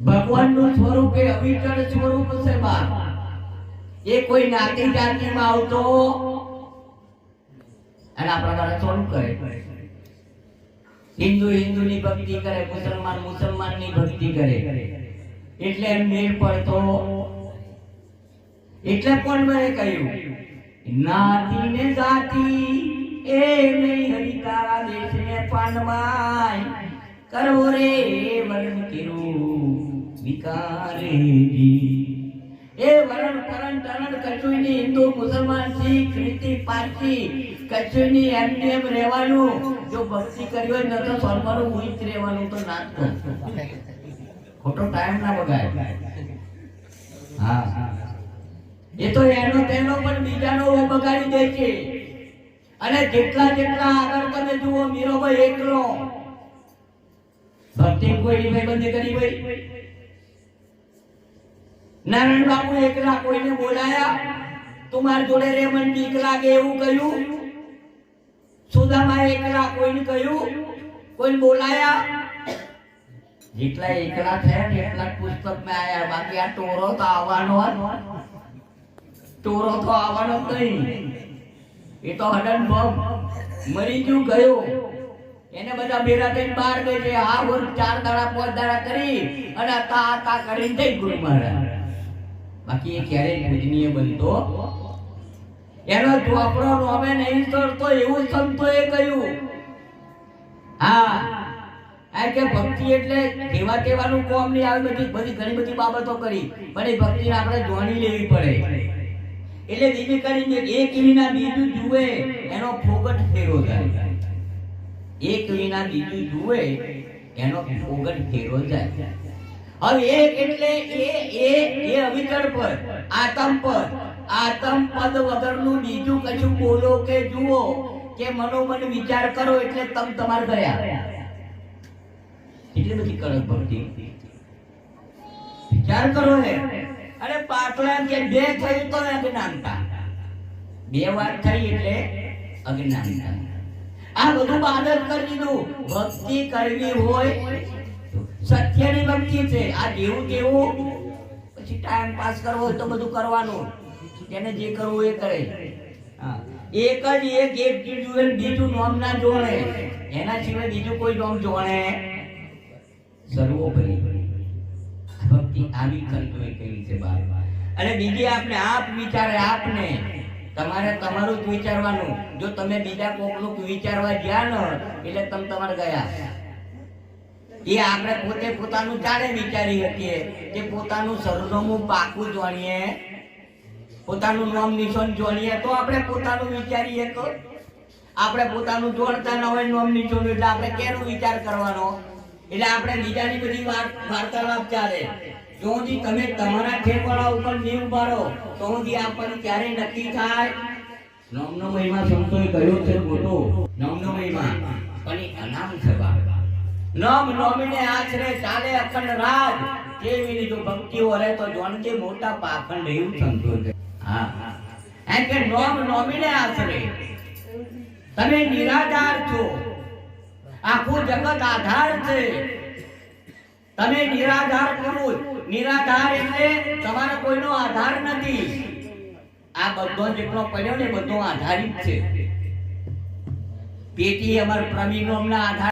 ભગવાનનું સ્વરૂપ એ અવિચળ સ્વરૂપ છે બા. એ કોઈ નાતી જાતિમાં આવતો અને આપણા દ્વારા સ્વરૂપ કરે. હિન્દુ હિન્દુની ભક્તિ કરે, મુસલમાન મુસલમાનની ભક્તિ કરે, એટલે એમ મેળ પડતો. એટલે પણ મેં કહ્યું નાતિ ને જાતિ એ નહીં હરી તારા દેશને પાનવાય કરવો રે વરણ કેરું વિકારેજી. એ વરણ કરણ ટરણ કચુઈની હિન્દુ મુસલમાન શીખ ખ્રિસ્તી પારસી કચુઈની એમને એમ રહેવાનું. જો ભક્તિ કરી હોય ન તો સ્વર્ગનું ઉઈચ રહેવાનું. તો નાચતો ખોટો ટાઈમ ના બગાડે. હા એ તો એનો તેનો પણ બીજાનો બગાડી દે છે. અને જેટલા જેટલા આગળ તમે જુઓ મીરાબાઈ એકલો ભક્તિ કોઈ બંધ કરી ભાઈ. નારાયણ બાપુ એકલા કોઈને બોલાયા તમાર જોડે રે મન બીક લાગે એવું કહ્યું. સુદામા એકલા કોઈને કહ્યું, કોઈ બોલાયા. જેટલા એકલા થયા ને એટલા પુસ્તકમાં આયા. બાકી આ ટોરો તો આવવાનો નહીં. એ તો હડન બમ મરી ગયું ગયો. એને બધા ભેગા થઈને બહાર ગઈ છે. આ વર્ષ 4 દાડા 5 દાડા કરી અને તા કરીને જઈ ગુરુ મહારાજ. બાકી એ ક્યારેય પૂજનીય બનતો. એનો ચોપડો નોમે નહીં કરતો એવું સંતોએ કહ્યું. હા આ કે ભક્તિ એટલે કેવા કેવાનું કોમ નહીં આવે. બધી ઘણી બધી બાબતો કરી પણ એ ભક્તિને આપણે જોણી લેવી પડે. એટલે બીજી કરીને એક વિના બીજું જુએ એનો ફોગટ ફેરો જાય. એક વિના બીજું જુએ એનો ફોગટ ફેરો જાય. હવે એક એટલે એ અવિચળ પદ, આત્મ પદ. આત્મ પદ વગરનું બીજું કશું બોલો કે જુઓ કે મનોમન વિચાર કરો એટલે તમાર ગયા. એટલી બધી કડક ભક્તિ. વિચાર કરો ને. અરે પાટલા કે બે થયું તો અજ્ઞાનતા. બે વાત થઈ એટલે અજ્ઞાનતા. આ બધું બાદલ કરી દીધું. ભક્તિ કરવી હોય સત્યની ભક્તિ છે. આ જેવું તેવું પછી ટાઈમ પાસ કરવો હોય તો બધું કરવાનું. એને જે કરવું એ કરે. હા એક જ એક જુએ બીજું નામ ના જોણે. એના સિવાય બીજું કોઈ નામ જોણે સર્વોપરી ભક્તિ આવી કરતો કેવી છે બાર. અને બીજી આપણે આપ વિચારે આપને તમારે તમારું જ વિચારવાનું. જો તમે બીજા કોકનું વિચારવા ગયા ન એટલે તમે તમારે ગયા. એ આપણે પોતે પોતાનું જાણે વિચારી શકીએ કે પોતાનું સરનામું પાકું જાણીએ, પોતાનું નામ નિશાન જાણીએ તો આપણે પોતાનું વિચારીએ. તો આપણે પોતાનું જોડતા ન હોય નામ નિશાન એટલે આપણે કેનો વિચાર કરવાનો. એટલે આપણે બીજાની બધી વાર્તાલાપ ચાલે. જો તમે તમારા ઠેકાણા ઉપર નીવ પાડો તો આપણને ક્યારે નક્કી થાય. નામનો મહિમા સંતોએ કહ્યું છે મોટો. નામનો મહિમા પણ એ અનામ છે. નામ નોમીને આશરે ચાલે અખંડ રાજ. કેવી જો ભક્તિઓ રહે તો જોણજે મોટા પાખંડ એવું સંતો છે. હા એમ કે નામ નોમીને આશરે તમે નિરાધાર છો. આખું જગત આધાર છે. તમે નિરાધાર પુરુષ. નિરાધાર એટલે તમારો કોઈનો આધાર નથી. આ બધો જેટલો પડ્યો ને બધો આધારિત છે. પેટી અમાર પ્રવીણનો આધાર